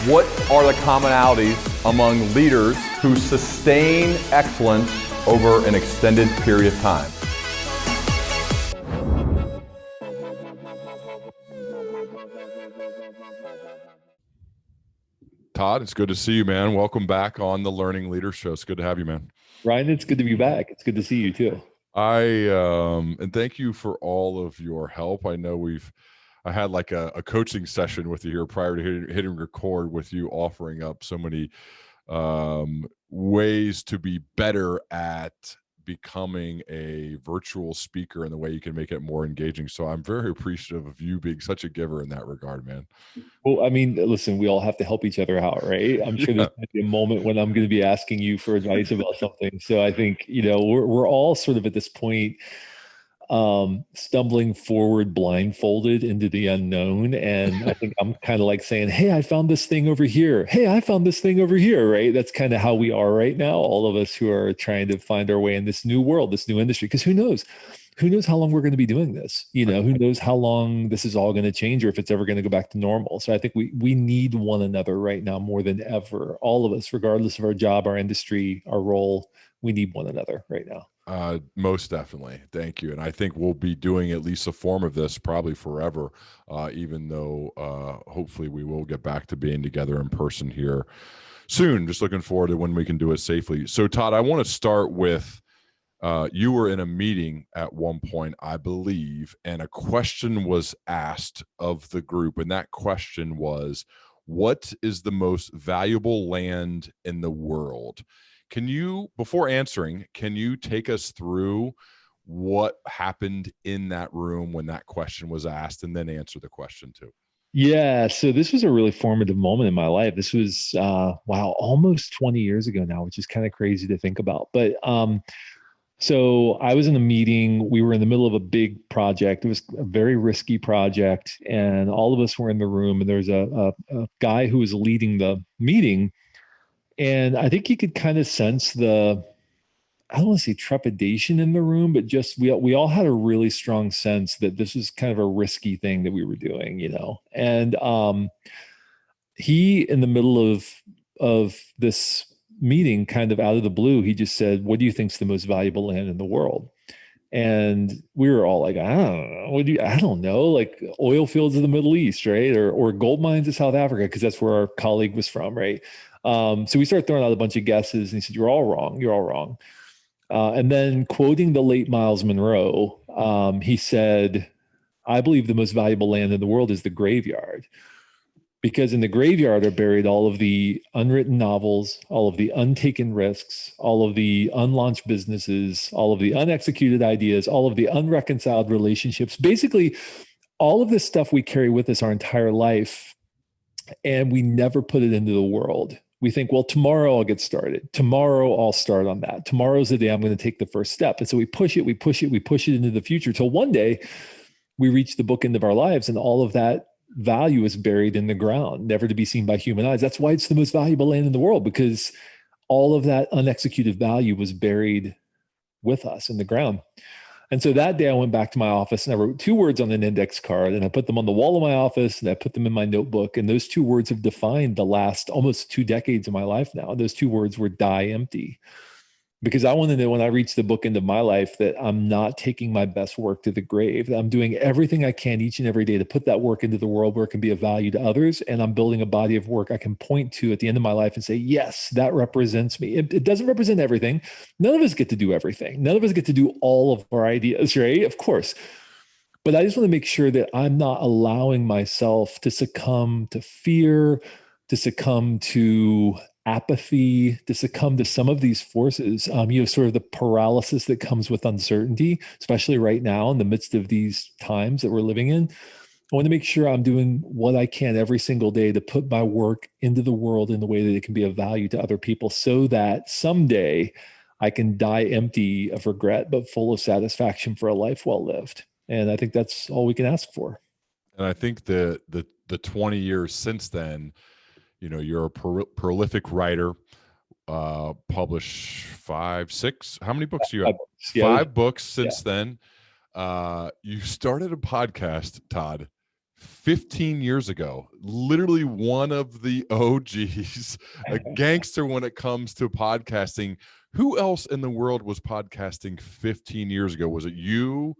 What are the commonalities among leaders who sustain excellence over an extended period of time? Todd, it's good to see you, man. Welcome back on the Learning Leader Show. It's good to have you, man. Ryan, it's good to be back. It's good to see you too. And thank you for all of your help. I know I had like a coaching session with you here prior to hitting record, with you offering up so many ways to be better at becoming a virtual speaker and the way you can make it more engaging. So I'm very appreciative of you being such a giver in that regard, man. Well, I mean, listen, we all have to help each other out, right? I'm sure there's going to be a moment when I'm going to be asking you for advice about something. So I think, we're all sort of at this point stumbling forward blindfolded into the unknown. And I think I'm kind of like saying, hey, I found this thing over here. Hey, I found this thing over here, right? That's kind of how we are right now. All of us who are trying to find our way in this new world, this new industry, because who knows how long we're going to be doing this? Who knows how long this is all going to change, or if it's ever going to go back to normal. So I think we need one another right now more than ever. All of us, regardless of our job, our industry, our role, we need one another right now. Most definitely. Thank you. And I think we'll be doing at least a form of this probably forever, even though hopefully we will get back to being together in person here soon. Just looking forward to when we can do it safely. So Todd, I want to start with, you were in a meeting at one point, I believe, and a question was asked of the group. And that question was, what is the most valuable land in the world? Can you, before answering, can you take us through what happened in that room when that question was asked, and then answer the question too? Yeah. So this was a really formative moment in my life. This was, almost 20 years ago now, which is kind of crazy to think about. But so I was in a meeting. We were in the middle of a big project. It was a very risky project, and all of us were in the room, and there's a guy who was leading the meeting. And I think you could kind of sense I don't want to say trepidation in the room, but just we all had a really strong sense that this was kind of a risky thing that we were doing, And he, in the middle of this meeting, kind of out of the blue, he just said, "What do you think's the most valuable land in the world?" And we were all like, "I don't know. I don't know, like oil fields of the Middle East, right? Or gold mines of South Africa," because that's where our colleague was from, right? So we started throwing out a bunch of guesses, and he said, "You're all wrong. You're all wrong." And then, quoting the late Miles Monroe, he said, "I believe the most valuable land in the world is the graveyard, because in the graveyard are buried all of the unwritten novels, all of the untaken risks, all of the unlaunched businesses, all of the unexecuted ideas, all of the unreconciled relationships, basically all of this stuff we carry with us our entire life, and we never put it into the world. We think, well, tomorrow I'll get started. Tomorrow I'll start on that. Tomorrow's the day I'm going to take the first step." And so we push it into the future till one day we reach the bookend of our lives, and all of that value is buried in the ground, never to be seen by human eyes. That's why it's the most valuable land in the world, because all of that unexecuted value was buried with us in the ground. And so that day I went back to my office and I wrote 2 words on an index card, and I put them on the wall of my office, and I put them in my notebook. And those 2 words have defined the last almost 2 decades of my life now. Those 2 words were "die empty." Because I want to know, when I reach the bookend of my life, that I'm not taking my best work to the grave, that I'm doing everything I can each and every day to put that work into the world where it can be of value to others. And I'm building a body of work I can point to at the end of my life and say, yes, that represents me. It doesn't represent everything. None of us get to do everything. None of us get to do all of our ideas, right? Of course. But I just want to make sure that I'm not allowing myself to succumb to fear, to succumb to apathy, to succumb to some of these forces, sort of the paralysis that comes with uncertainty, especially right now in the midst of these times that we're living in. I want to make sure I'm doing what I can every single day to put my work into the world in the way that it can be of value to other people, so that someday I can die empty of regret, but full of satisfaction for a life well lived. And I think that's all we can ask for. And I think the 20 years since then, you're a prolific writer, publish 5, 6, how many books do you have? 5 books since then. You started a podcast, Todd, 15 years ago, literally one of the OGs, a gangster when it comes to podcasting. Who else in the world was podcasting 15 years ago? Was it you?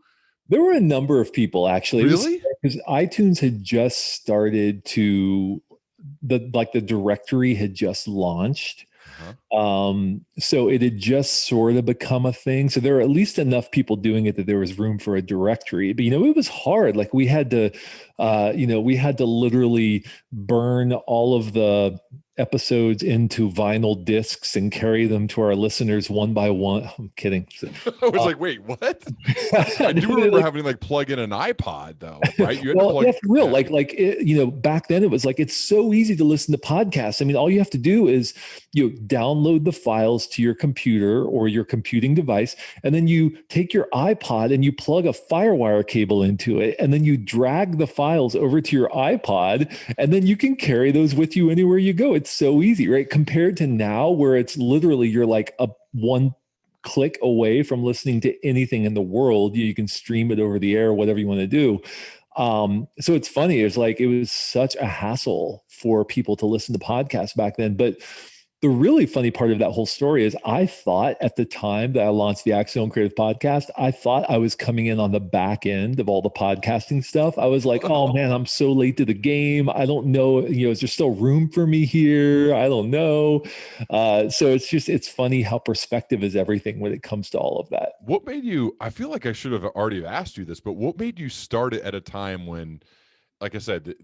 There were a number of people, actually. Really? Because iTunes had just started to, the directory had just launched. So it had just sort of become a thing. So there were at least enough people doing it that there was room for a directory. But, it was hard. Like we had to, we had to literally burn all of the episodes into vinyl discs and carry them to our listeners one by one. I'm kidding. I was like, wait, what? I do remember having to like plug in an iPod though, right? You had to plug, yeah, for real. Back then it was like, it's so easy to listen to podcasts. I mean, all you have to do is download the files to your computer or your computing device, and then you take your iPod and you plug a FireWire cable into it, and then you drag the files over to your iPod, and then you can carry those with you anywhere you go. It's so easy, right? Compared to now, where it's literally you're like a one click away from listening to anything in the world. You can stream it over the air, whatever you want to do. So it's funny. It's like, it was such a hassle for people to listen to podcasts back then. But the really funny part of that whole story is I thought at the time that I launched the Axiom Creative Podcast, I thought I was coming in on the back end of all the podcasting stuff. I was like, oh man, I'm so late to the game. I don't know, is there still room for me here? I don't know. So it's funny how perspective is everything when it comes to all of that. What made you, I feel like I should have already asked you this, but what made you start it at a time when, like I said,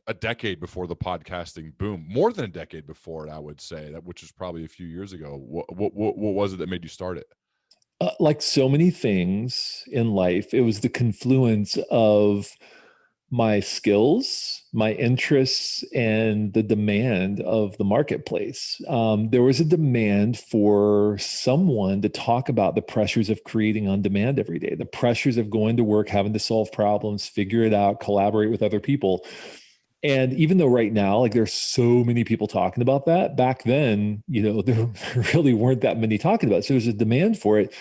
a decade before the podcasting boom, more than a decade before it, I would say, that, which is probably a few years ago. What was it that made you start it? Like so many things in life, it was the confluence of my skills, my interests, and the demand of the marketplace. There was a demand for someone to talk about the pressures of creating on demand every day, the pressures of going to work, having to solve problems, figure it out, collaborate with other people. And even though right now, like there's so many people talking about that, back then, there really weren't that many talking about it. So there's a demand for it.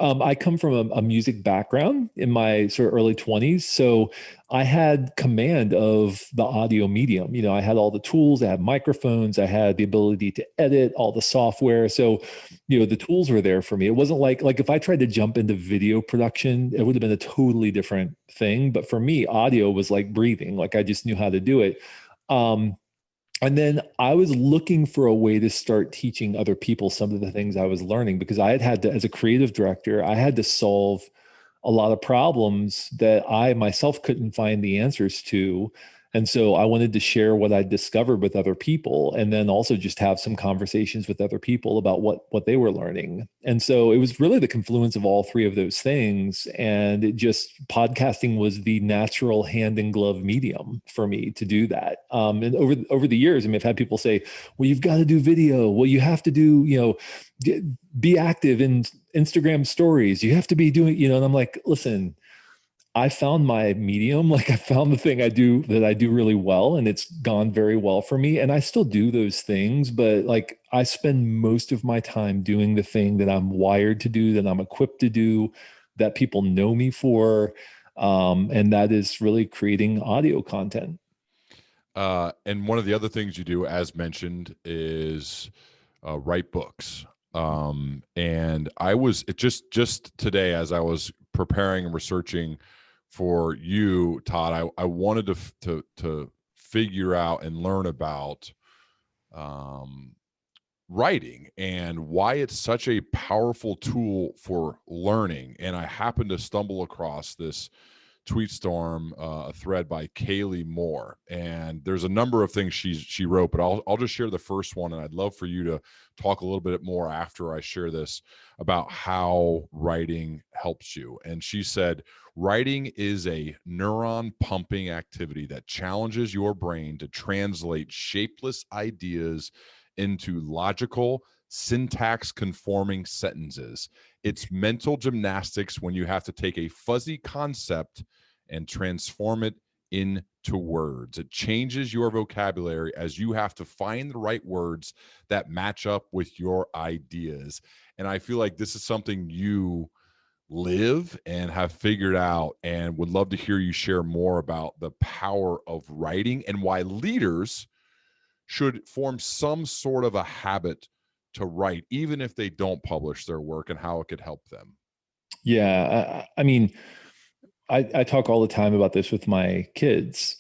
I come from a music background in my sort of early 20s. So I had command of the audio medium. I had all the tools, I had microphones, I had the ability to edit, all the software. So, the tools were there for me. It wasn't like if I tried to jump into video production, it would have been a totally different thing. But for me, audio was like breathing. Like I just knew how to do it. And then I was looking for a way to start teaching other people some of the things I was learning, because I had to, as a creative director, I had to solve a lot of problems that I myself couldn't find the answers to. And so I wanted to share what I discovered with other people, and then also just have some conversations with other people about what they were learning. And so it was really the confluence of all three of those things. And podcasting was the natural hand in glove medium for me to do that. And over the years, I've had people say, well, you've got to do video. Well, you have to do, be active in Instagram stories. You have to be doing, and I'm like, listen, I found my medium. Like I found the thing I do really well, and it's gone very well for me. And I still do those things, but like I spend most of my time doing the thing that I'm wired to do, that I'm equipped to do, that people know me for. And that is really creating audio content. And one of the other things you do, as mentioned, is write books. And I was just today, as I was preparing and researching for you, Todd, I wanted to figure out and learn about writing and why it's such a powerful tool for learning. And I happened to stumble across this tweet storm, a thread by Kaylee Moore, and there's a number of things she wrote, but I'll just share the first one, and I'd love for you to talk a little bit more after I share this about how writing helps you. And she said, writing is a neuron pumping activity that challenges your brain to translate shapeless ideas into logical, syntax conforming sentences. It's mental gymnastics when you have to take a fuzzy concept and transform it into words. It changes your vocabulary as you have to find the right words that match up with your ideas. And I feel like this is something you live and have figured out, and would love to hear you share more about the power of writing and why leaders should form some sort of a habit to write, even if they don't publish their work, and how it could help them. Yeah. I mean, I talk all the time about this with my kids.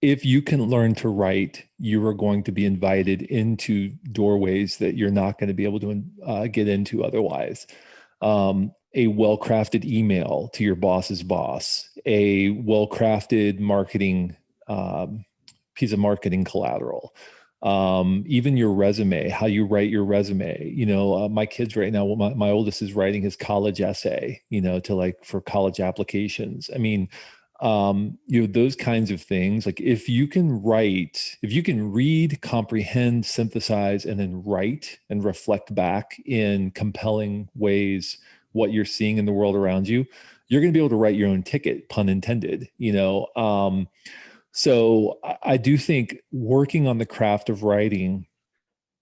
If you can learn to write, you are going to be invited into doorways that you're not going to be able to get into otherwise. A well-crafted email to your boss's boss, a well-crafted marketing piece of marketing collateral, even your resume, how you write your resume. My kids right now, my oldest is writing his college essay, for college applications. I mean, those kinds of things. Like if you can read, comprehend, synthesize, and then write and reflect back in compelling ways what you're seeing in the world around you, you're going to be able to write your own ticket, pun intended. So I do think working on the craft of writing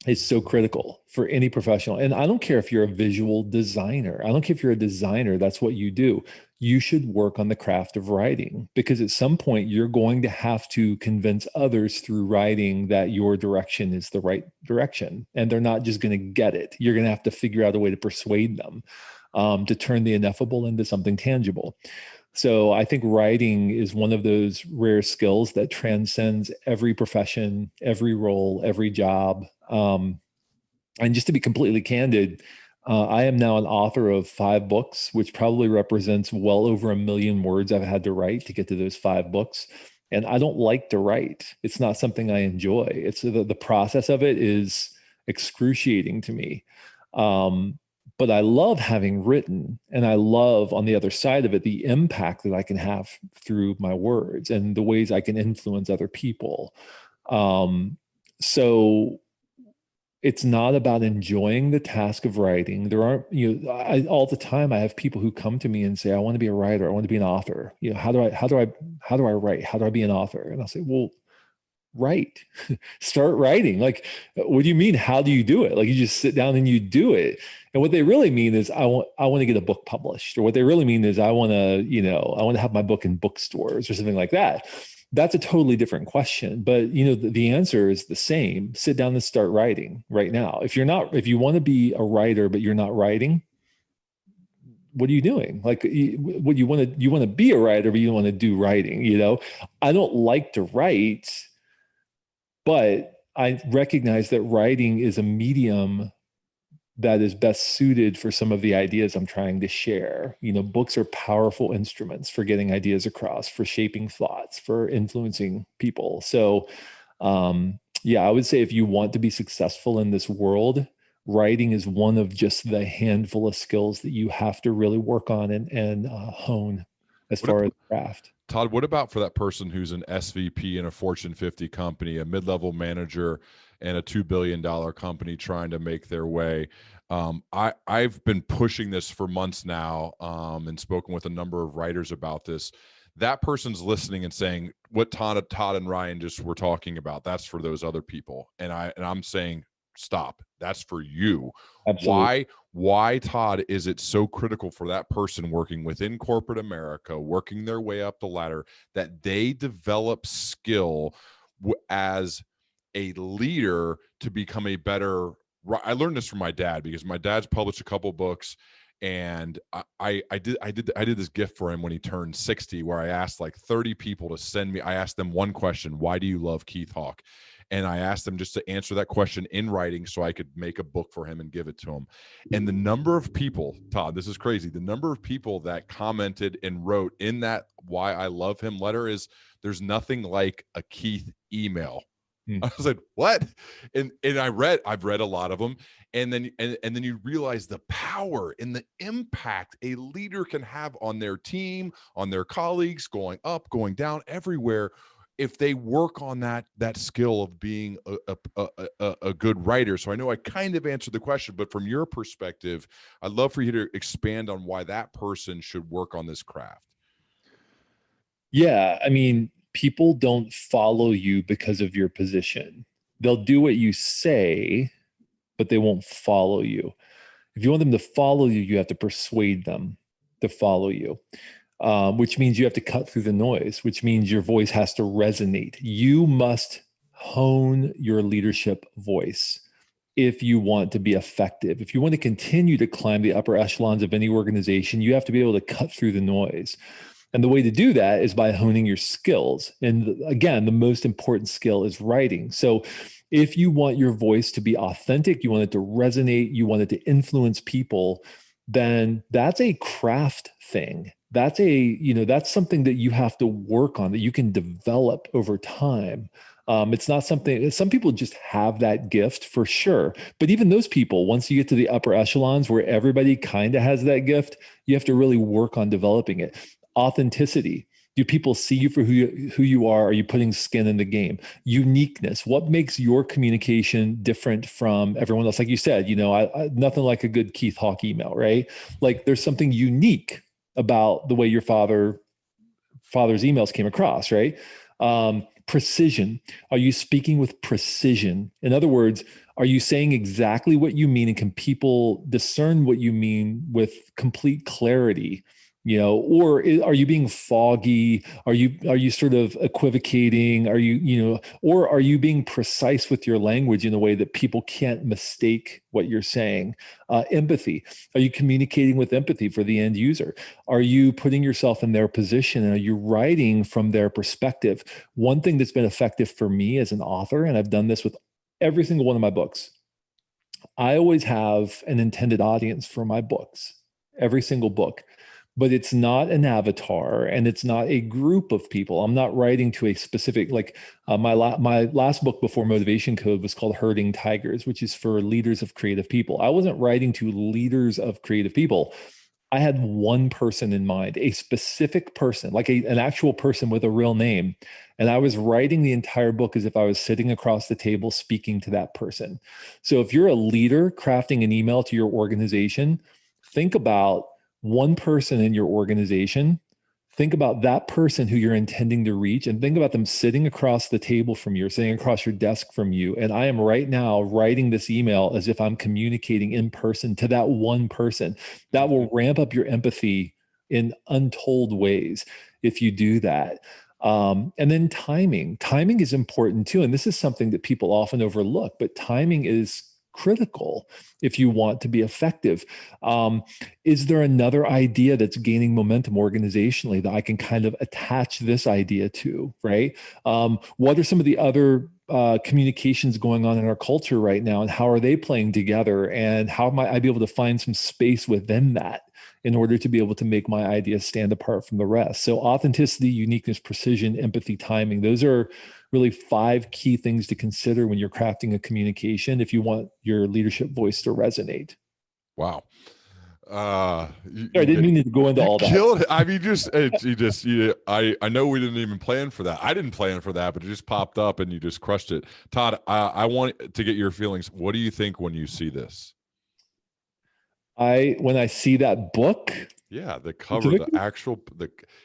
is so critical for any professional. And I don't care if you're a visual designer. I don't care if you're a designer, that's what you do. You should work on the craft of writing, because at some point you're going to have to convince others through writing that your direction is the right direction. And they're not just going to get it. You're going to have to figure out a way to persuade them to turn the ineffable into something tangible. So I think writing is one of those rare skills that transcends every profession, every role, every job. And just to be completely candid, I am now an author of 5 books, which probably represents well over 1 million words I've had to write to get to those 5 books. And I don't like to write. It's not something I enjoy. It's the process of it is excruciating to me. But I love having written, and I love on the other side of it, the impact that I can have through my words and the ways I can influence other people. So it's not about enjoying the task of writing. There aren't, all the time I have people who come to me and say, I want to be a writer. I want to be an author. How do I write? How do I be an author? And I'll say, well, write, start writing. Like, what do you mean? How do you do it? Like, you just sit down and you do it. And what they really mean is, I want to get a book published, or what they really mean is, I want to have my book in bookstores or something like that. That's a totally different question. But, the answer is the same. Sit down and start writing right now. If you want to be a writer, but you're not writing, what are you doing? Like, you want to be a writer, but you don't want to do writing. I don't like to write, but I recognize that writing is a medium that is best suited for some of the ideas I'm trying to share. Books are powerful instruments for getting ideas across, for shaping thoughts, for influencing people. So, I would say if you want to be successful in this world, writing is one of just the handful of skills that you have to really work on and hone as far as craft. Todd, what about for that person who's an SVP in a Fortune 50 company, a mid-level manager and a $2 billion company trying to make their way? I've been pushing this for months now, and spoken with a number of writers about this. That person's listening and saying, what Todd and Ryan just were talking about, that's for those other people. And I'm saying, stop. That's for you. Absolutely. Why, Todd, is it so critical for that person working within corporate America, working their way up the ladder, that they develop skill as a leader to become a better? I learned this from my dad, because my dad's published a couple books, and I did this gift for him when he turned 60, where I asked like 30 people to send me. I asked them one question: why do you love Keith Hawk? And I asked them just to answer that question in writing so I could make a book for him and give it to him. And the number of people, Todd, this is crazy, the number of people that commented and wrote in that why I love him letter is, there's nothing like a Keith email. I was like, what? And I've read a lot of them. And then you realize the power and the impact a leader can have on their team, on their colleagues, going up, going down, everywhere, if they work on that skill of being a good writer. So I know I kind of answered the question, but from your perspective, I'd love for you to expand on why that person should work on this craft. Yeah. I mean, people don't follow you because of your position. They'll do what you say, but they won't follow you. If you want them to follow you, you have to persuade them to follow you, which means you have to cut through the noise, which means your voice has to resonate. You must hone your leadership voice if you want to be effective. If you want to continue to climb the upper echelons of any organization, you have to be able to cut through the noise. And the way to do that is by honing your skills. And again, the most important skill is writing. So if you want your voice to be authentic, you want it to resonate, you want it to influence people, then that's a craft thing. That's that's something that you have to work on, that you can develop over time. It's not something, some people just have that gift for sure. But even those people, once you get to the upper echelons where everybody kind of has that gift, you have to really work on developing it. Authenticity. Do people see you for who you are? Are you putting skin in the game? Uniqueness. What makes your communication different from everyone else? Like you said, nothing like a good Keith Hawk email, right? Like there's something unique about the way your father's emails came across, right? Precision. Are you speaking with precision? In other words, are you saying exactly what you mean, and can people discern what you mean with complete clarity? Or are you being foggy? Are you sort of equivocating? Or are you being precise with your language in a way that people can't mistake what you're saying? Empathy. Are you communicating with empathy for the end user? Are you putting yourself in their position? And are you writing from their perspective? One thing that's been effective for me as an author, and I've done this with every single one of my books, I always have an intended audience for my books, every single book. But it's not an avatar, and it's not a group of people. I'm not writing to a specific, my last book before Motivation Code was called Herding Tigers, which is for leaders of creative people. I wasn't writing to leaders of creative people. I had one person in mind, a specific person, like an actual person with a real name. And I was writing the entire book as if I was sitting across the table speaking to that person. So if you're a leader crafting an email to your organization, think about one person in your organization. Think about that person who you're intending to reach, and think about them sitting across the table from you, or sitting across your desk from you. And I am right now writing this email as if I'm communicating in person to that one person. That will ramp up your empathy in untold ways if you do that. And then timing. Timing is important too. And this is something that people often overlook, but timing is critical if you want to be effective. Is there another idea that's gaining momentum organizationally that I can kind of attach this idea to, right? What are some of the other communications going on in our culture right now, and how are they playing together? And how might I be able to find some space within that in order to be able to make my ideas stand apart from the rest? So authenticity, uniqueness, precision, empathy, timing, those are really 5 key things to consider when you're crafting a communication if you want your leadership voice to resonate. Wow. I didn't mean to go into all that. Killed it. I mean, I know we didn't even plan for that. I didn't plan for that, but it just popped up and you just crushed it. Todd, I want to get your feelings. What do you think when you see this? When I see that book, yeah, the cover,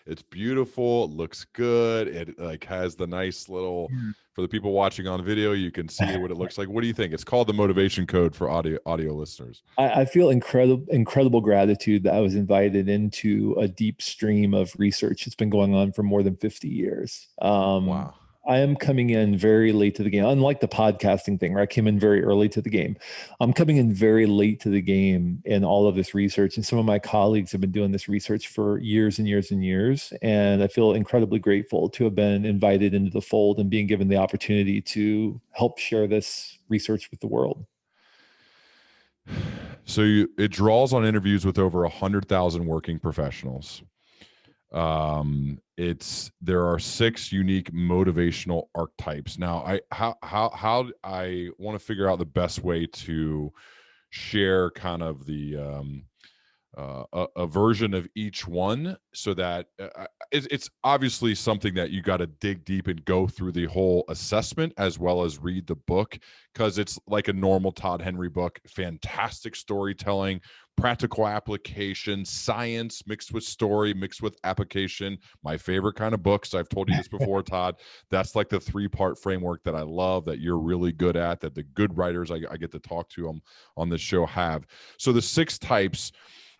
it's beautiful. It looks good. It has the nice little, for the people watching on video, you can see what it looks like. What do you think? It's called the Motivation Code for audio listeners. I feel incredible gratitude that I was invited into a deep stream of research that's been going on for more than 50 years. Wow. I am coming in very late to the game. Unlike the podcasting thing, where I came in very early to the game, I'm coming in very late to the game in all of this research. And some of my colleagues have been doing this research for years and years and years. And I feel incredibly grateful to have been invited into the fold and being given the opportunity to help share this research with the world. So it draws on interviews with over 100,000 working professionals. There are 6 unique motivational archetypes. Now, I want to figure out the best way to share kind of the a version of each one, so that it's obviously something that you got to dig deep and go through the whole assessment as well as read the book, because it's like a normal Todd Henry book. Fantastic storytelling, practical application, science mixed with story, mixed with application. My favorite kind of books. I've told you this before, Todd. That's like the 3-part framework that I love, that you're really good at, that the good writers I get to talk to on this show have. So the 6 types.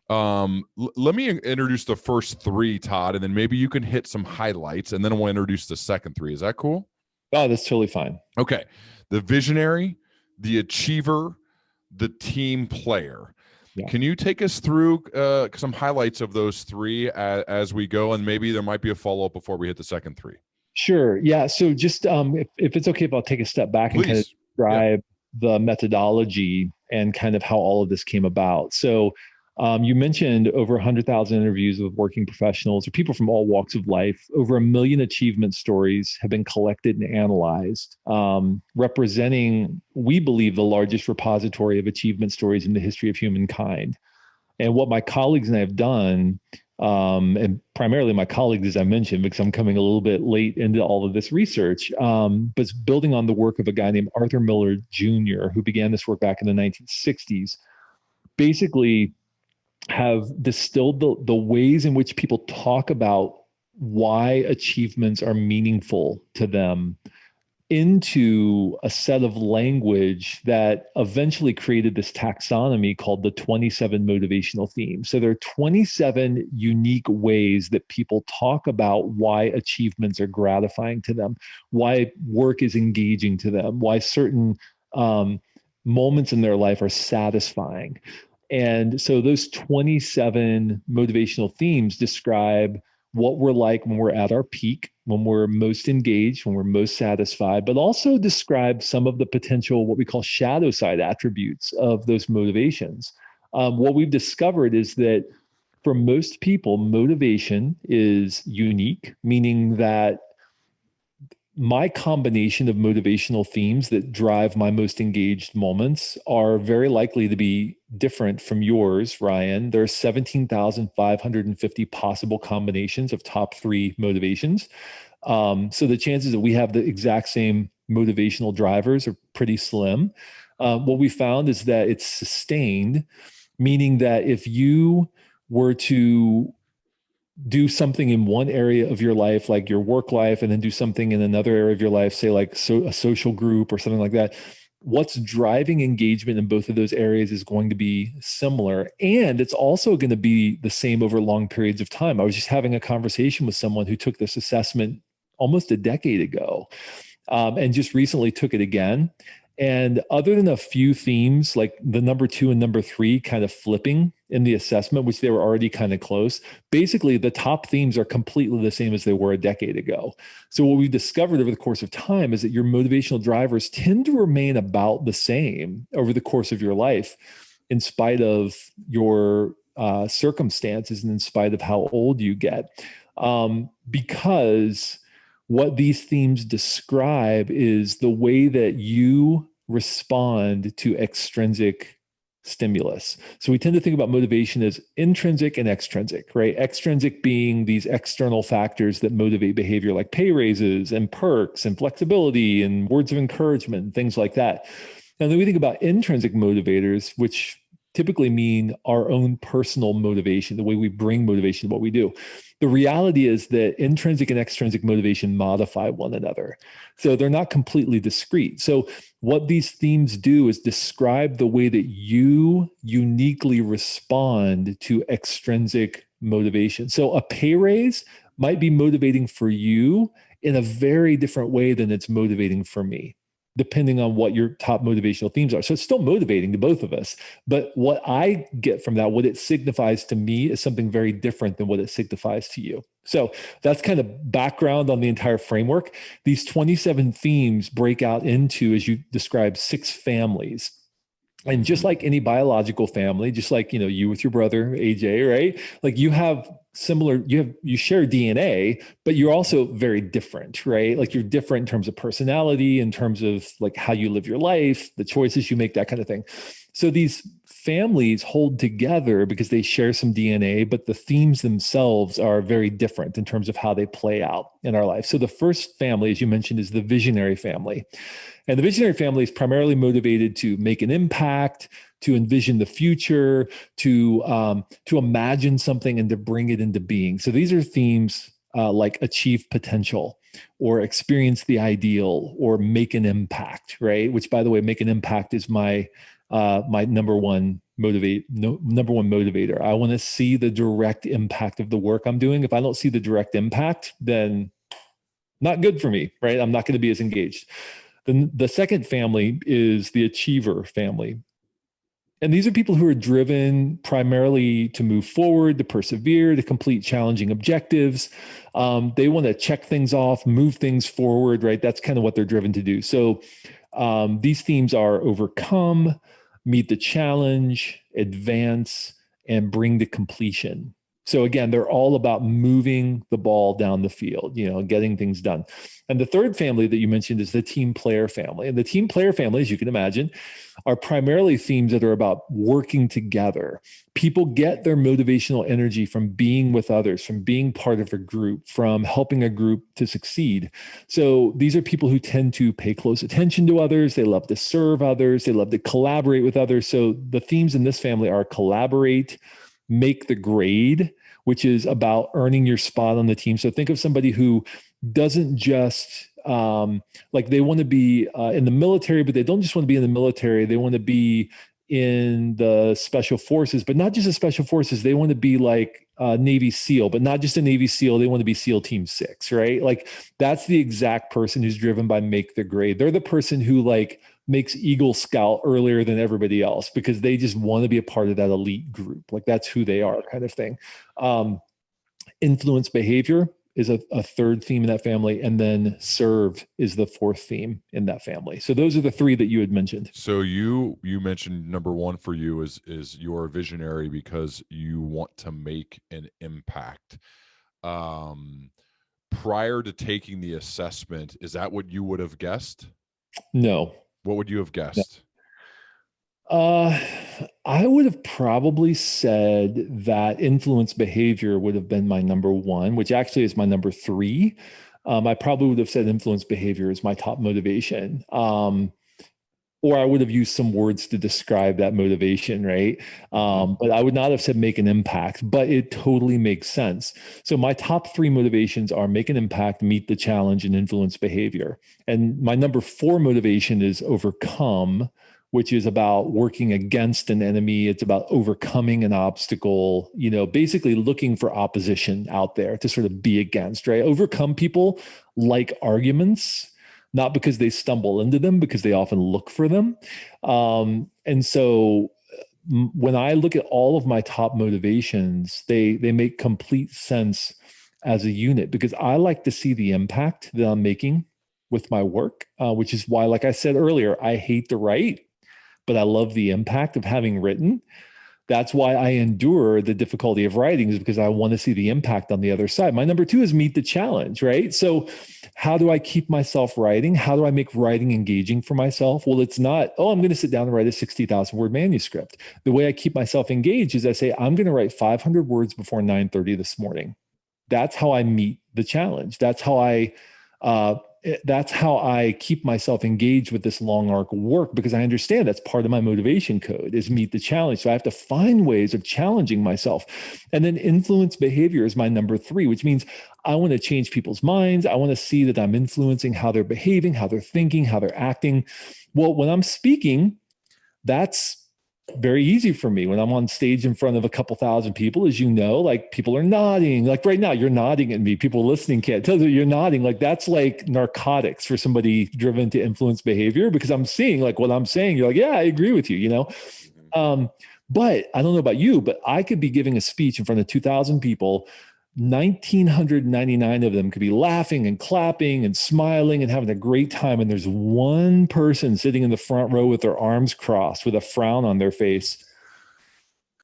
Let me introduce the first 3, Todd, and then maybe you can hit some highlights, and then I will introduce the second 3. Is that cool? Oh, that's totally fine. Okay. The visionary, the achiever, the team player. Yeah. Can you take us through some highlights of those 3 as we go, and maybe there might be a follow-up before we hit the second 3? Sure. Yeah. So just if it's okay if I'll take a step back and kind of describe the methodology and kind of how all of this came about. So you mentioned over 100,000 interviews with working professionals or people from all walks of life. Over 1 million achievement stories have been collected and analyzed, representing, we believe, the largest repository of achievement stories in the history of humankind. And what my colleagues and I have done, and primarily my colleagues, as I mentioned, because I'm coming a little bit late into all of this research, but it's building on the work of a guy named Arthur Miller Jr., who began this work back in the 1960s, basically have distilled the ways in which people talk about why achievements are meaningful to them into a set of language that eventually created this taxonomy called the 27 motivational themes. So there are 27 unique ways that people talk about why achievements are gratifying to them, why work is engaging to them, why certain moments in their life are satisfying. And so those 27 motivational themes describe what we're like when we're at our peak, when we're most engaged, when we're most satisfied, but also describe some of the potential, what we call shadow side attributes of those motivations. What we've discovered is that for most people, motivation is unique, meaning that my combination of motivational themes that drive my most engaged moments are very likely to be different from yours, Ryan. There are 17,550 possible combinations of top 3 motivations. So the chances that we have the exact same motivational drivers are pretty slim. What we found is that it's sustained, meaning that if you were to do something in one area of your life, like your work life, and then do something in another area of your life, say like a social group or something like that, what's driving engagement in both of those areas is going to be similar. And it's also going to be the same over long periods of time. I was just having a conversation with someone who took this assessment almost a decade ago, and just recently took it again. And other than a few themes, like the number 2 and number 3 kind of flipping in the assessment, which they were already kind of close, basically the top themes are completely the same as they were a decade ago. So what we've discovered over the course of time is that your motivational drivers tend to remain about the same over the course of your life, in spite of your circumstances and in spite of how old you get. Because what these themes describe is the way that you respond to extrinsic stimulus. So we tend to think about motivation as intrinsic and extrinsic, right? Extrinsic being these external factors that motivate behavior, like pay raises and perks and flexibility and words of encouragement and things like that. And then we think about intrinsic motivators, which typically mean our own personal motivation, the way we bring motivation to what we do. The reality is that intrinsic and extrinsic motivation modify one another. So they're not completely discrete. So what these themes do is describe the way that you uniquely respond to extrinsic motivation. So a pay raise might be motivating for you in a very different way than it's motivating for me, depending on what your top motivational themes are. So it's still motivating to both of us. But what I get from that, what it signifies to me, is something very different than what it signifies to you. So that's kind of background on the entire framework. These 27 themes break out into, as you described, 6 families. And just like any biological family, just like, you with your brother, AJ, right? Like you have similar, you share DNA, but you're also very different, right? Like you're different in terms of personality, in terms of like how you live your life, the choices you make, that kind of thing. So these families hold together because they share some DNA, but the themes themselves are very different in terms of how they play out in our life. So the first family, as you mentioned, is the visionary family. And the visionary family is primarily motivated to make an impact, to envision the future, to imagine something and to bring it into being. So these are themes like achieve potential or experience the ideal or make an impact, right? Which, by the way, make an impact is my number one motivator. I want to see the direct impact of the work I'm doing. If I don't see the direct impact, then not good for me, right? I'm not going to be as engaged. Then the second family is the achiever family. And these are people who are driven primarily to move forward, to persevere, to complete challenging objectives. They want to check things off, move things forward, right? That's kind of what they're driven to do. So these themes are overcome, meet the challenge, advance, and bring to completion. So again, they're all about moving the ball down the field, getting things done. And the third family that you mentioned is the team player family. And the team player family, as you can imagine, are primarily themes that are about working together. People get their motivational energy from being with others, from being part of a group, from helping a group to succeed. So these are people who tend to pay close attention to others. They love to serve others. They love to collaborate with others. So the themes in this family are collaborate, make the grade, which is about earning your spot on the team. So think of somebody who doesn't just like they want to be in the military, but they don't just want to be in the military. They want to be in the special forces, but not just the special forces. They want to be like a Navy SEAL, but not just a Navy SEAL. They want to be SEAL Team 6, right? Like that's the exact person who's driven by make the grade. They're the person who like makes Eagle Scout earlier than everybody else because they just want to be a part of that elite group. Like that's who they are, kind of thing. Influence behavior is a third theme in that family. And then serve is the fourth theme in that family. So those are the three that you had mentioned. So you mentioned number one for you is you're a visionary because you want to make an impact. Prior to taking the assessment, is that what you would have guessed? No. What would you have guessed? I would have probably said that influence behavior would have been my number one, which actually is my number three. I probably would have said influence behavior is my top motivation. Or I would have used some words to describe that motivation, right? But I would not have said make an impact, but it totally makes sense. So my top three motivations are make an impact, meet the challenge, and influence behavior. And my number four motivation is overcome, which is about working against an enemy. It's about overcoming an obstacle, basically looking for opposition out there to sort of be against, right? Overcome people like arguments, not because they stumble into them, because they often look for them. And so when I look at all of my top motivations, they make complete sense as a unit because I like to see the impact that I'm making with my work, which is why, like I said earlier, I hate to write, but I love the impact of having written. That's why I endure the difficulty of writing, is because I want to see the impact on the other side. My number two is meet the challenge, right? So how do I keep myself writing? How do I make writing engaging for myself? Well, it's not, I'm going to sit down and write a 60,000 word manuscript. The way I keep myself engaged is I say, I'm going to write 500 words before 9:30 this morning. That's how I meet the challenge. That's how I keep myself engaged with this long arc of work, because I understand that's part of my motivation code is meet the challenge. So I have to find ways of challenging myself. And then influence behavior is my number three, which means I want to change people's minds. I want to see that I'm influencing how they're behaving, how they're thinking, how they're acting. Well, when I'm speaking, that's very easy for me. When I'm on stage in front of a couple thousand people, as you know, like people are nodding, like right now you're nodding at me. People listening can't tell that you're nodding. Like that's like narcotics for somebody driven to influence behavior, because I'm seeing like what I'm saying. You're like, yeah, I agree with you, But I don't know about you, but I could be giving a speech in front of 2,000 people. 1,999 of them could be laughing and clapping and smiling and having a great time. And there's one person sitting in the front row with their arms crossed with a frown on their face.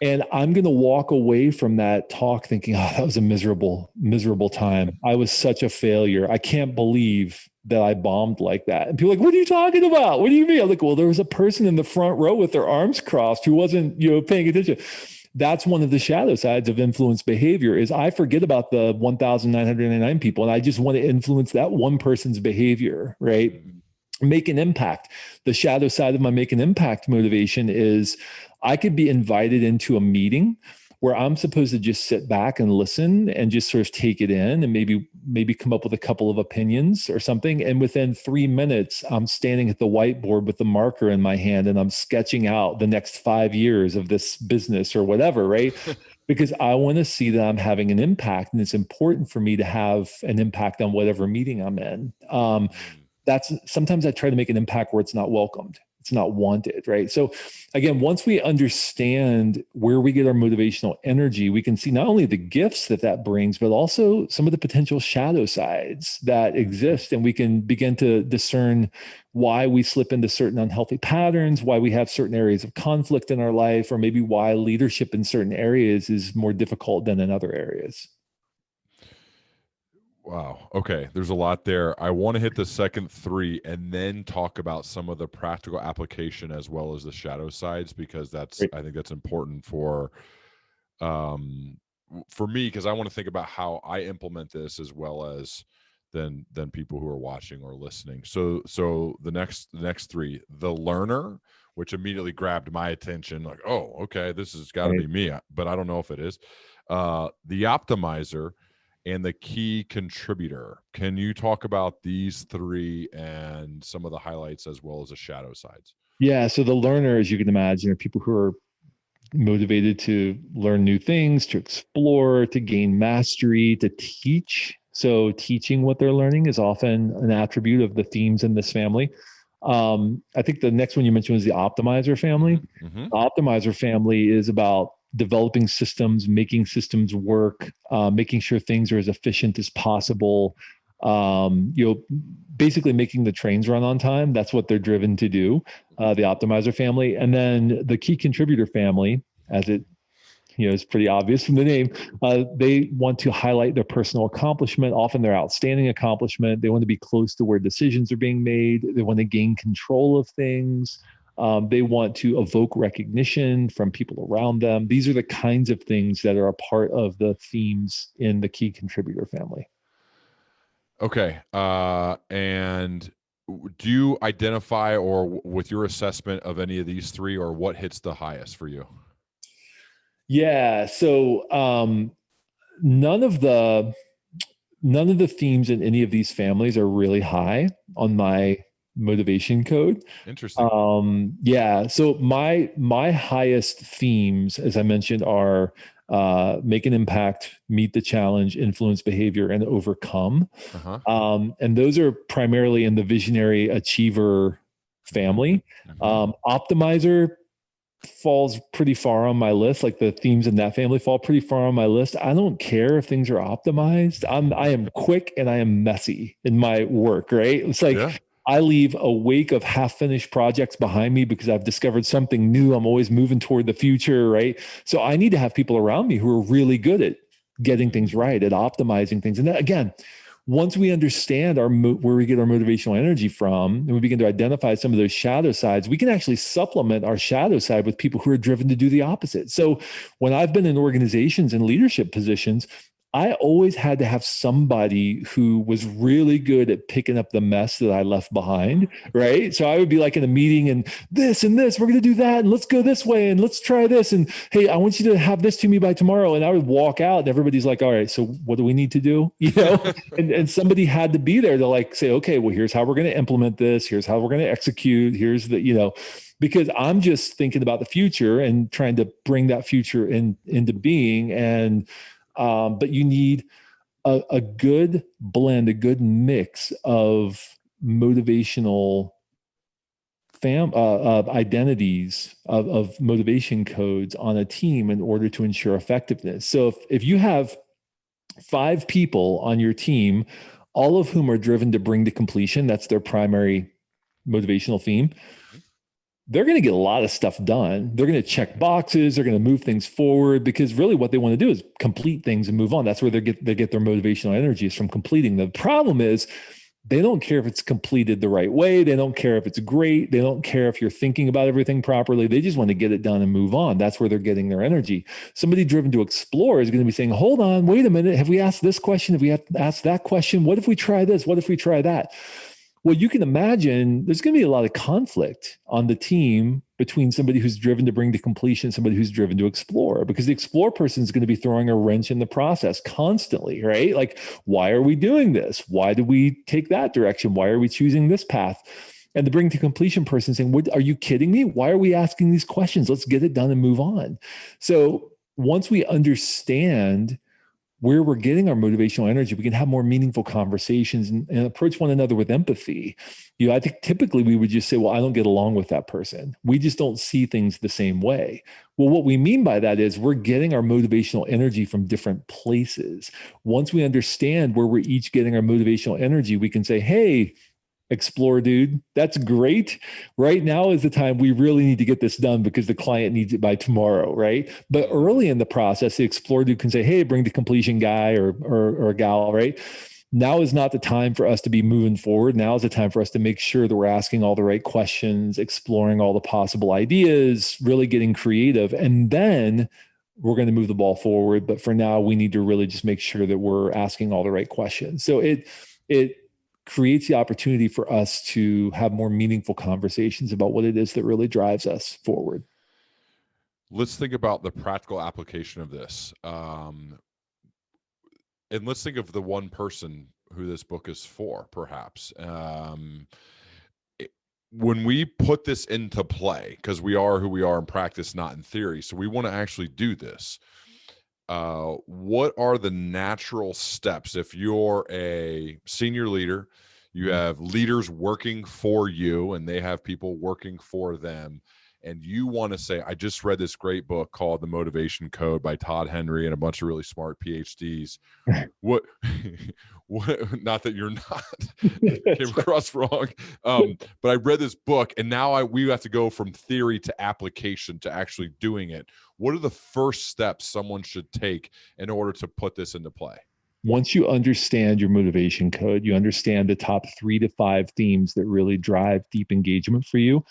And I'm going to walk away from that talk thinking, oh, that was a miserable, miserable time. I was such a failure. I can't believe that I bombed like that. And people are like, what are you talking about? What do you mean? I'm like, well, there was a person in the front row with their arms crossed who wasn't, paying attention. That's one of the shadow sides of influence behavior is I forget about the 1,999 people and I just want to influence that one person's behavior, right? Make an impact. The shadow side of my make an impact motivation is I could be invited into a meeting where I'm supposed to just sit back and listen and just sort of take it in and maybe come up with a couple of opinions or something. And within 3 minutes, I'm standing at the whiteboard with the marker in my hand and I'm sketching out the next 5 years of this business or whatever, right? Because I want to see that I'm having an impact and it's important for me to have an impact on whatever meeting I'm in. That's sometimes I try to make an impact where it's not welcomed. It's not wanted, right? So again, once we understand where we get our motivational energy, we can see not only the gifts that brings, but also some of the potential shadow sides that exist. And we can begin to discern why we slip into certain unhealthy patterns, why we have certain areas of conflict in our life, or maybe why leadership in certain areas is more difficult than in other areas. Wow. Okay. There's a lot there. I want to hit the second three and then talk about some of the practical application as well as the shadow sides, because I think that's important for me, because I want to think about how I implement this as well as than people who are watching or listening. So the next three, the learner, which immediately grabbed my attention, like, oh, okay, this has got to be me, but I don't know if it is. The optimizer, and the key contributor. Can you talk about these three and some of the highlights as well as the shadow sides? Yeah. So the learner, as you can imagine, are people who are motivated to learn new things, to explore, to gain mastery, to teach. So teaching what they're learning is often an attribute of the themes in this family. I think the next one you mentioned was the optimizer family. Mm-hmm. The optimizer family is about developing systems, making systems work, making sure things are as efficient as possible. Basically making the trains run on time. That's what they're driven to do. The optimizer family, and then the key contributor family, as it is pretty obvious from the name. They want to highlight their personal accomplishment, often their outstanding accomplishment. They want to be close to where decisions are being made. They want to gain control of things. They want to evoke recognition from people around them. These are the kinds of things that are a part of the themes in the key contributor family. Okay. And do you identify, or with your assessment of any of these three, or what hits the highest for you? Yeah. So none of the themes in any of these families are really high on my motivation code. Interesting. Yeah. So my highest themes, as I mentioned, are make an impact, meet the challenge, influence behavior, and overcome. And those are primarily in the visionary achiever family. Optimizer falls pretty far on my list. Like the themes in that family fall pretty far on my list. I don't care if things are optimized. I am quick and I am messy in my work, right? It's like I leave a wake of half-finished projects behind me because I've discovered something new. I'm always moving toward the future, right? So I need to have people around me who are really good at getting things right, at optimizing things. And that, again, once we understand where we get our motivational energy from, and we begin to identify some of those shadow sides, we can actually supplement our shadow side with people who are driven to do the opposite. So when I've been in organizations and leadership positions, I always had to have somebody who was really good at picking up the mess that I left behind, right? So I would be like in a meeting and this, we're going to do that. And let's go this way. And let's try this. And hey, I want you to have this to me by tomorrow. And I would walk out and everybody's like, all right, so what do we need to do? And somebody had to be there to like say, okay, well, here's how we're going to implement this. Here's how we're going to execute. Here's the, because I'm just thinking about the future and trying to bring that future into being. And, but you need a good blend, a good mix of motivational identities of motivation codes on a team in order to ensure effectiveness. So if you have 5 people on your team, all of whom are driven to bring to completion, that's their primary motivational theme, they're going to get a lot of stuff done. They're going to check boxes. They're going to move things forward, because really what they want to do is complete things and move on. That's where they get their motivational energy, is from completing. The problem is they don't care if it's completed the right way. They don't care if it's great. They don't care if you're thinking about everything properly. They just want to get it done and move on. That's where they're getting their energy. Somebody driven to explore is going to be saying, hold on, wait a minute. Have we asked this question? Have we asked that question? What if we try this? What if we try that? Well, you can imagine there's going to be a lot of conflict on the team between somebody who's driven to bring to completion and somebody who's driven to explore, because the explore person is going to be throwing a wrench in the process constantly, right? Like, why are we doing this? Why do we take that direction? Why are we choosing this path? And the bring to completion person saying, what, are you kidding me? Why are we asking these questions? Let's get it done and move on. So once we understand where we're getting our motivational energy, we can have more meaningful conversations and approach one another with empathy. I think typically we would just say, well, I don't get along with that person. We just don't see things the same way. Well, what we mean by that is we're getting our motivational energy from different places. Once we understand where we're each getting our motivational energy, we can say, hey, explore, dude, that's great. Right now is the time we really need to get this done because the client needs it by tomorrow, right? But early in the process, the explore dude can say, hey, bring the completion guy or gal, right? Now is not the time for us to be moving forward. Now is the time for us to make sure that we're asking all the right questions, exploring all the possible ideas, really getting creative. And then we're going to move the ball forward. But for now, we need to really just make sure that we're asking all the right questions. So it creates the opportunity for us to have more meaningful conversations about what it is that really drives us forward. Let's think about the practical application of this. And let's think of the one person who this book is for, perhaps. When we put this into play, because we are who we are in practice, not in theory, so we want to actually do this. What are the natural steps? If you're a senior leader, you have leaders working for you and they have people working for them, and you want to say, I just read this great book called The Motivation Code by Todd Henry and a bunch of really smart PhDs. What not that you're not, came across wrong. But I read this book and now we have to go from theory to application to actually doing it. What are the first steps someone should take in order to put this into play? Once you understand your motivation code, you understand the top 3 to 5 themes that really drive deep engagement for you.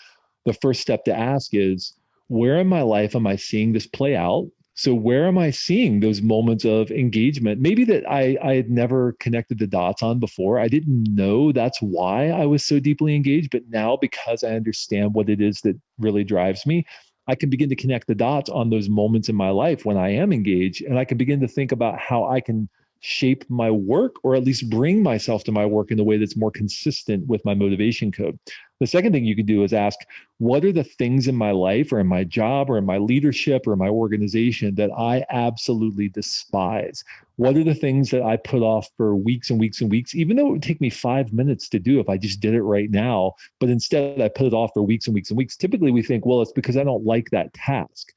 The first step to ask is, where in my life am I seeing this play out? So where am I seeing those moments of engagement? Maybe that I had never connected the dots on before. I didn't know that's why I was so deeply engaged. But now, because I understand what it is that really drives me, I can begin to connect the dots on those moments in my life when I am engaged. And I can begin to think about how I can shape my work, or at least bring myself to my work in a way that's more consistent with my motivation code. The second thing you can do is ask, what are the things in my life or in my job or in my leadership or in my organization that I absolutely despise? What are the things that I put off for weeks and weeks and weeks, even though it would take me 5 minutes to do if I just did it right now, but instead I put it off for weeks and weeks and weeks. Typically we think, well, it's because I don't like that task.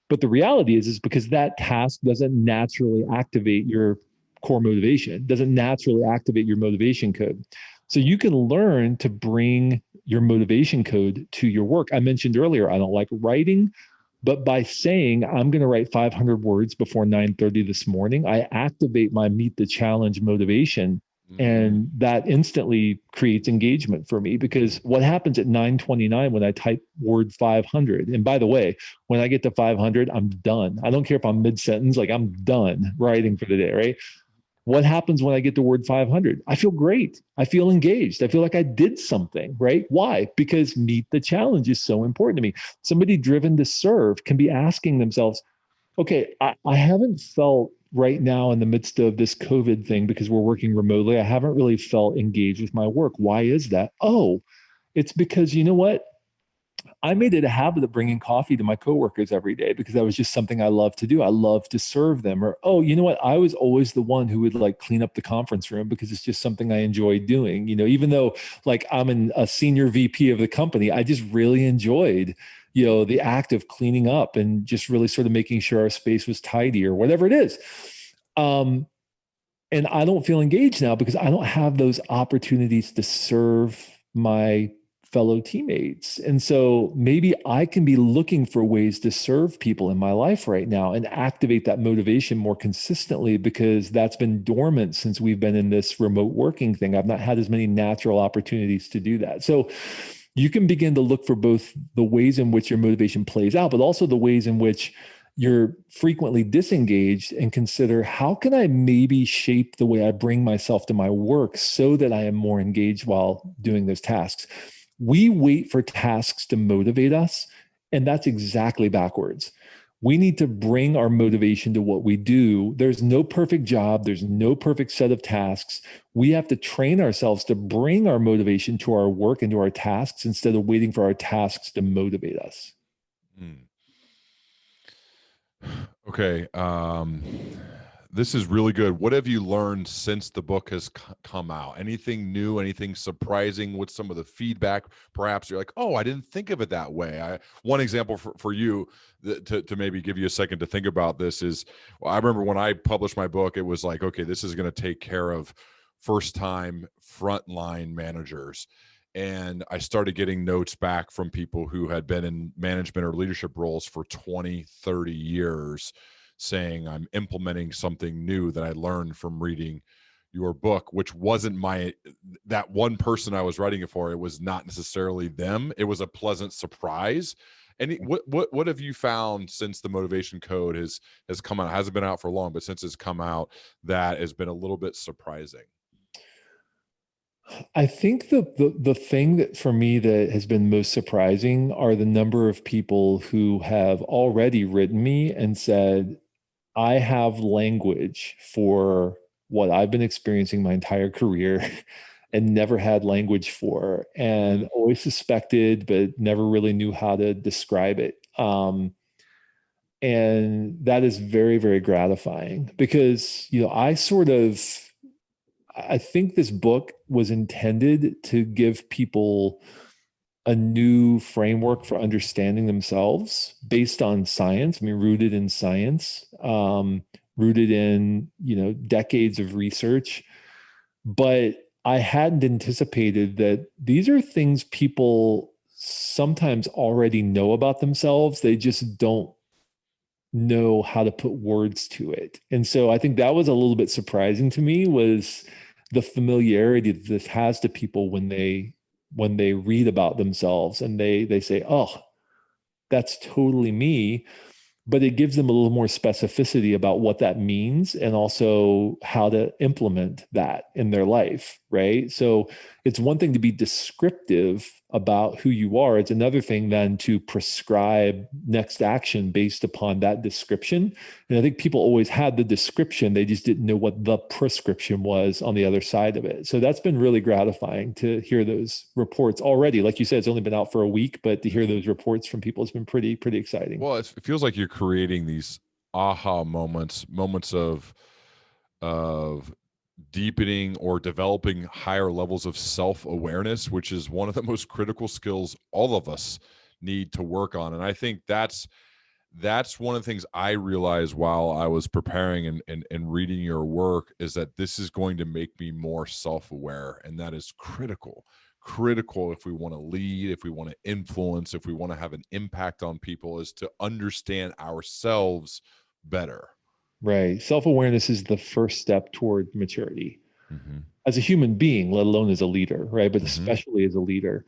But the reality is because that task doesn't naturally activate your core motivation, doesn't naturally activate your motivation code. So you can learn to bring your motivation code to your work. I mentioned earlier, I don't like writing, but by saying I'm going to write 500 words before 9:30 this morning, I activate my meet the challenge motivation. And that instantly creates engagement for me, because what happens at 9:29 when I type word 500? And by the way, when I get to 500, I'm done. I don't care if I'm mid-sentence, like I'm done writing for the day, right? What happens when I get to word 500? I feel great. I feel engaged. I feel like I did something, right? Why? Because meet the challenge is so important to me. Somebody driven to serve can be asking themselves, okay, I haven't felt right now in the midst of this COVID thing, because we're working remotely, I haven't really felt engaged with my work. Why is that? Oh, it's because, you know what? I made it a habit of bringing coffee to my coworkers every day because that was just something I love to do. I love to serve them. Or, oh, you know what? I was always the one who would like clean up the conference room because it's just something I enjoy doing. Even though like I'm a senior VP of the company, I just really enjoyed, the act of cleaning up and just really sort of making sure our space was tidy or whatever it is. And I don't feel engaged now because I don't have those opportunities to serve my fellow teammates. And so maybe I can be looking for ways to serve people in my life right now and activate that motivation more consistently, because that's been dormant since we've been in this remote working thing. I've not had as many natural opportunities to do that. So you can begin to look for both the ways in which your motivation plays out, but also the ways in which you're frequently disengaged, and consider, how can I maybe shape the way I bring myself to my work so that I am more engaged while doing those tasks? We wait for tasks to motivate us, and that's exactly backwards. We need to bring our motivation to what we do. There's no perfect job. There's no perfect set of tasks. We have to train ourselves to bring our motivation to our work and to our tasks instead of waiting for our tasks to motivate us. Okay. This is really good. What have you learned since the book has come out? Anything new, anything surprising? What's some of the feedback? Perhaps you're like, oh, I didn't think of it that way. One example for you to maybe give you a second to think about this is, well, I remember when I published my book, it was like, okay, this is going to take care of first-time frontline managers. And I started getting notes back from people who had been in management or leadership roles for 20, 30 years saying, I'm implementing something new that I learned from reading your book, which wasn't that one person I was writing it for. It was not necessarily them. It was a pleasant surprise. And what have you found since the Motivation Code has come out? It hasn't been out for long, but since it's come out, that has been a little bit surprising. I think the thing that for me that has been most surprising are the number of people who have already written me and said, I have language for what I've been experiencing my entire career and never had language for, and always suspected, but never really knew how to describe it. And that is very, very gratifying, because, I think this book was intended to give people a new framework for understanding themselves based on science. I mean, rooted in science, rooted in, decades of research. But I hadn't anticipated that these are things people sometimes already know about themselves. They just don't know how to put words to it. And so I think that was a little bit surprising to me, was the familiarity that this has to people when they read about themselves and they say, oh, that's totally me. But it gives them a little more specificity about what that means, and also how to implement that in their life, right? So it's one thing to be descriptive about who you are. It's another thing then to prescribe next action based upon that description. And I think people always had the description, they just didn't know what the prescription was on the other side of it. So that's been really gratifying to hear those reports already. Like you said, it's only been out for a week, but to hear those reports from people has been pretty exciting. Well, it feels like you're creating these aha moments of deepening or developing higher levels of self-awareness, which is one of the most critical skills all of us need to work on. And I think that's one of the things I realized while I was preparing and reading your work, is that this is going to make me more self-aware. And that is critical if we want to lead, if we want to influence, if we want to have an impact on people, is to understand ourselves better. Right. Self-awareness is the first step toward maturity as a human being, let alone as a leader, right? But especially as a leader.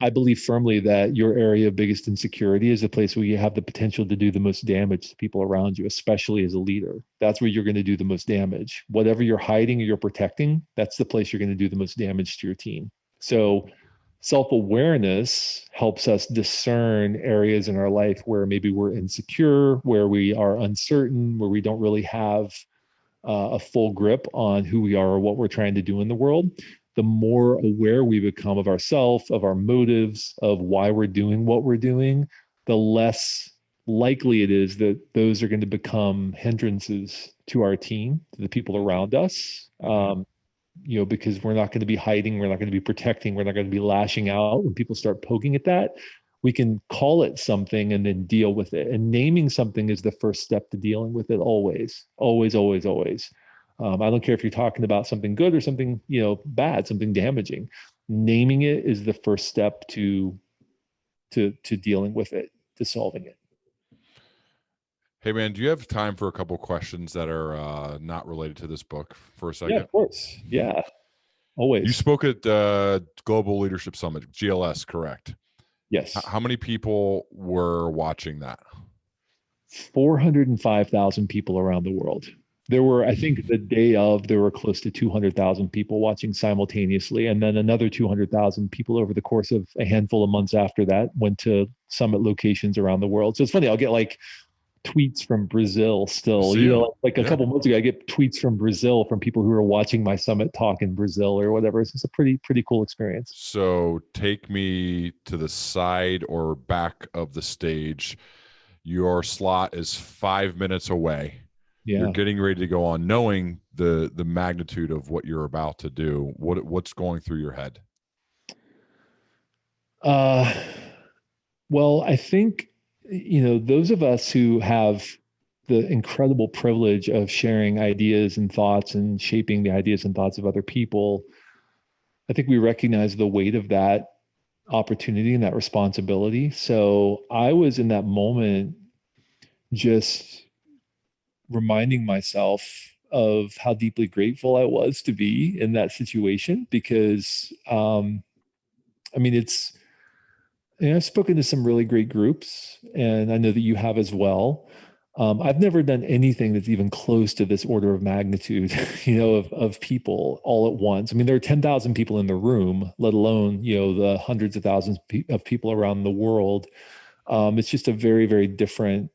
I believe firmly that your area of biggest insecurity is the place where you have the potential to do the most damage to people around you, especially as a leader. That's where you're going to do the most damage. Whatever you're hiding or you're protecting, that's the place you're going to do the most damage to your team. So self-awareness helps us discern areas in our life where maybe we're insecure, where we are uncertain, where we don't really have a full grip on who we are or what we're trying to do in the world. The more aware we become of ourselves, of our motives, of why we're doing what we're doing, the less likely it is that those are going to become hindrances to our team, to the people around us. Because we're not going to be hiding, we're not going to be protecting, we're not going to be lashing out. When people start poking at that, we can call it something and then deal with it. And naming something is the first step to dealing with it always. I don't care if you're talking about something good or something, bad, something damaging. naming it is the first step to dealing with it, to solving it. Hey man, do you have time for a couple questions that are not related to this book for a second? Yeah, of course. Yeah, always. You spoke at the Global Leadership Summit, GLS, correct? Yes. How many people were watching that? 405,000 people around the world. There were, I think the day of, there were close to 200,000 people watching simultaneously. And then another 200,000 people over the course of a handful of months after that went to summit locations around the world. So it's funny, I'll get like tweets from Brazil still, like a couple months ago, I get tweets from Brazil from people who are watching my summit talk in Brazil or whatever. It's just a pretty cool experience. So take me to the side or back of the stage. Your slot is 5 minutes away. Yeah. You're getting ready to go on, knowing the magnitude of what you're about to do. What's going through your head? Well, I think, those of us who have the incredible privilege of sharing ideas and thoughts and shaping the ideas and thoughts of other people, I think we recognize the weight of that opportunity and that responsibility. So I was in that moment just reminding myself of how deeply grateful I was to be in that situation, because I've spoken to some really great groups, and I know that you have as well. I've never done anything that's even close to this order of magnitude, of people all at once. I mean, there are 10,000 people in the room, let alone, the hundreds of thousands of people around the world. It's just a very, very different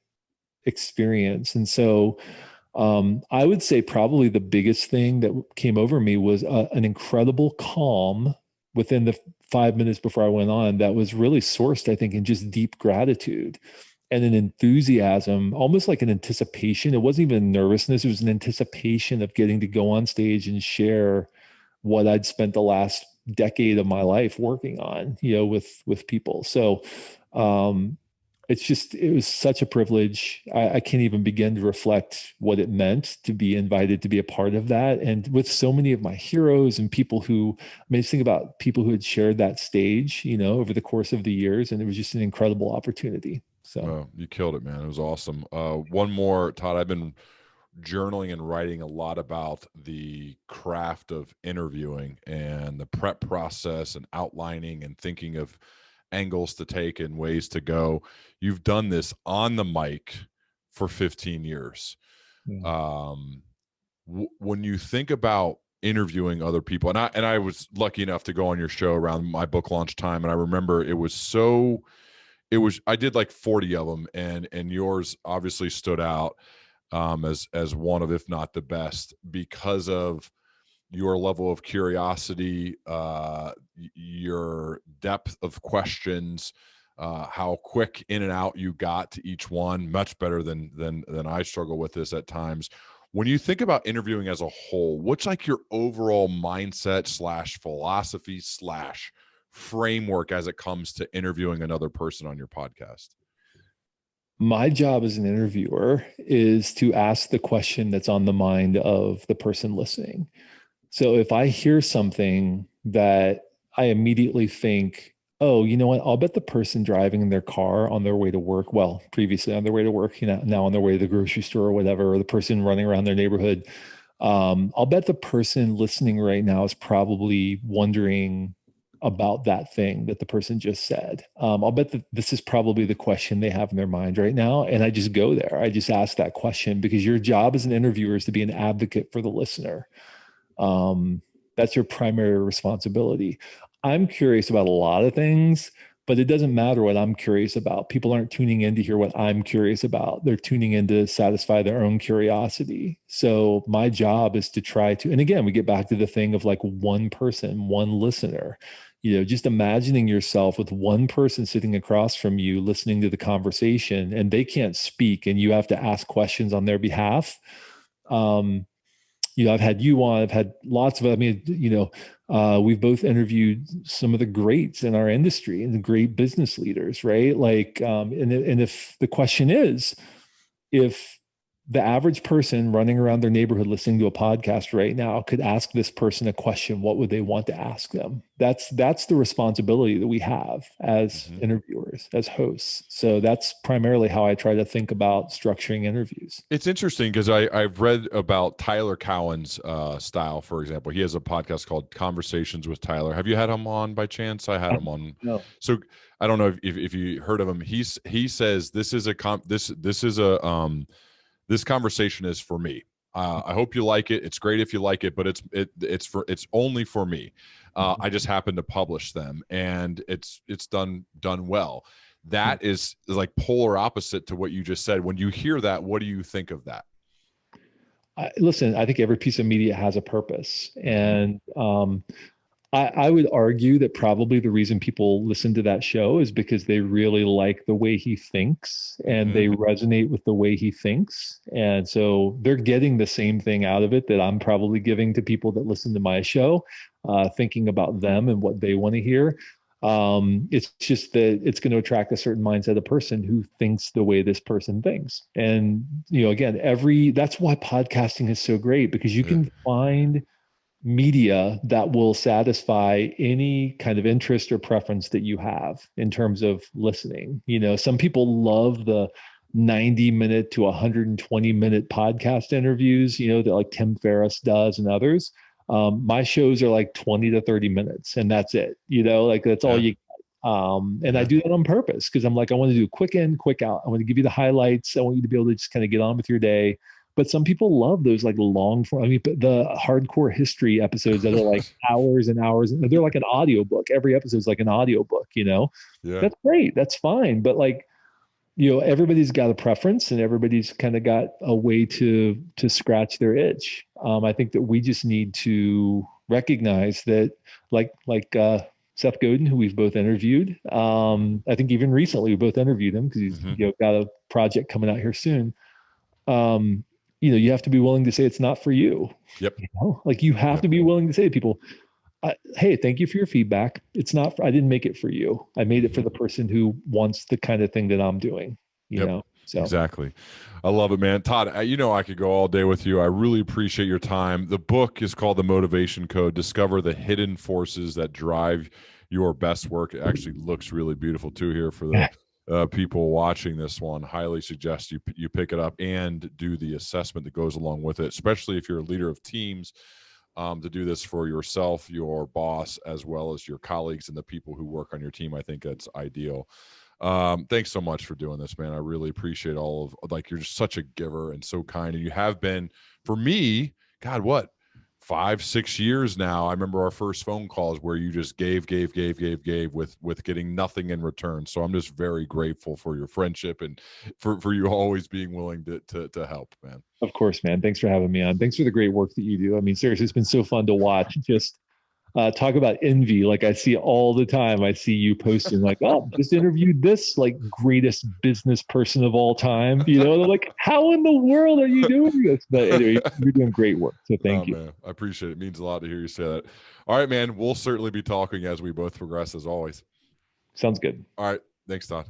experience. And so I would say probably the biggest thing that came over me was an incredible calm within the 5 minutes before I went on, that was really sourced, I think, in just deep gratitude and an enthusiasm, almost like an anticipation. It wasn't even nervousness. It was an anticipation of getting to go on stage and share what I'd spent the last decade of my life working on, with people. So, it was such a privilege. I can't even begin to reflect what it meant to be invited to be a part of that. And with so many of my heroes and people who, just think about people who had shared that stage, over the course of the years. And it was just an incredible opportunity. So you killed it, man. It was awesome. One more, Todd, I've been journaling and writing a lot about the craft of interviewing and the prep process and outlining and thinking of angles to take and ways to go. You've done this on the mic for 15 years. Yeah. When you think about interviewing other people, and I was lucky enough to go on your show around my book launch time, and I remember I did like 40 of them, and yours obviously stood out as one of, if not the best, because of your level of curiosity, your depth of questions, how quick in and out you got to each one, much better than I struggle with this at times. When you think about interviewing as a whole, what's like your overall mindset / philosophy / framework as it comes to interviewing another person on your podcast? My job as an interviewer is to ask the question that's on the mind of the person listening. So if I hear something that I immediately think, oh, you know what, I'll bet the person driving in their car on their way to work, well, previously on their way to work, now on their way to the grocery store or whatever, or the person running around their neighborhood, I'll bet the person listening right now is probably wondering about that thing that the person just said. I'll bet that this is probably the question they have in their mind right now. And I just go there. I just ask that question, because your job as an interviewer is to be an advocate for the listener. That's your primary responsibility. I'm curious about a lot of things, but it doesn't matter what I'm curious about. People aren't tuning in to hear what I'm curious about. They're tuning in to satisfy their own curiosity. So my job is to try to, and again, we get back to the thing of like one person, one listener, just imagining yourself with one person sitting across from you, listening to the conversation, and they can't speak and you have to ask questions on their behalf. I've had you on, I've had lots of, we've both interviewed some of the greats in our industry and the great business leaders, right? Like, and if the question is, if the average person running around their neighborhood listening to a podcast right now could ask this person a question. What would they want to ask them? That's the responsibility that we have as interviewers, as hosts. So that's primarily how I try to think about structuring interviews. It's interesting because I've read about Tyler Cowen's style, for example. He has a podcast called Conversations with Tyler. Have you had him on by chance? I had him on. No. So I don't know if you heard of him. He says this conversation is for me. I hope you like it. It's great if you like it, but it's only for me. I just happen to publish them, and it's done well. That is like polar opposite to what you just said. When you hear that, what do you think of that? Listen, I think every piece of media has a purpose, and I would argue that probably the reason people listen to that show is because they really like the way he thinks and they resonate with the way he thinks. And so they're getting the same thing out of it that I'm probably giving to people that listen to my show, thinking about them and what they want to hear. It's just that it's going to attract a certain mindset of person who thinks the way this person thinks. And, again, that's why podcasting is so great, because you can find media that will satisfy any kind of interest or preference that you have in terms of listening. Some people love the 90-minute to 120-minute podcast interviews, that like Tim Ferriss does and others. My shows are like 20 to 30 minutes and that's it, that's all you get. And I do that on purpose because I'm like, I want to do quick in, quick out. I want to give you the highlights. I want you to be able to just kind of get on with your day. But some people love those like long form. The hardcore history episodes that are like hours and hours. They're like an audiobook. Every episode is like an audiobook, Yeah. That's great. That's fine. But everybody's got a preference and everybody's kind of got a way to scratch their itch. I think that we just need to recognize that like Seth Godin, who we've both interviewed. I think even recently we both interviewed him because he's got a project coming out here soon. You have to be willing to say it's not for you. Yep. You have to be willing to say to people, hey, thank you for your feedback. I didn't make it for you. I made it for the person who wants the kind of thing that I'm doing, So exactly. I love it, man. Todd, I could go all day with you. I really appreciate your time. The book is called The Motivation Code. Discover the hidden forces that drive your best work. It actually looks really beautiful too here for the people watching this one. Highly suggest you pick it up and do the assessment that goes along with it, especially if you're a leader of teams, to do this for yourself, your boss, as well as your colleagues and the people who work on your team. I think that's ideal. Thanks so much for doing this, man. I really appreciate you're just such a giver and so kind. And you have been for me, God, what, 5-6 years now. I remember our first phone calls where you just gave with getting nothing in return. So I'm just very grateful for your friendship and for you always being willing to help, man. Of course, man. Thanks for having me on. Thanks for the great work that you do. I mean, seriously, it's been so fun to watch. Just talk about envy. Like I see all the time. I see you posting like, oh, just interviewed this like greatest business person of all time. They're like, how in the world are you doing this? But anyway, you're doing great work. So thank you. Man, I appreciate it. It means a lot to hear you say that. All right, man. We'll certainly be talking as we both progress as always. Sounds good. All right. Thanks, Todd.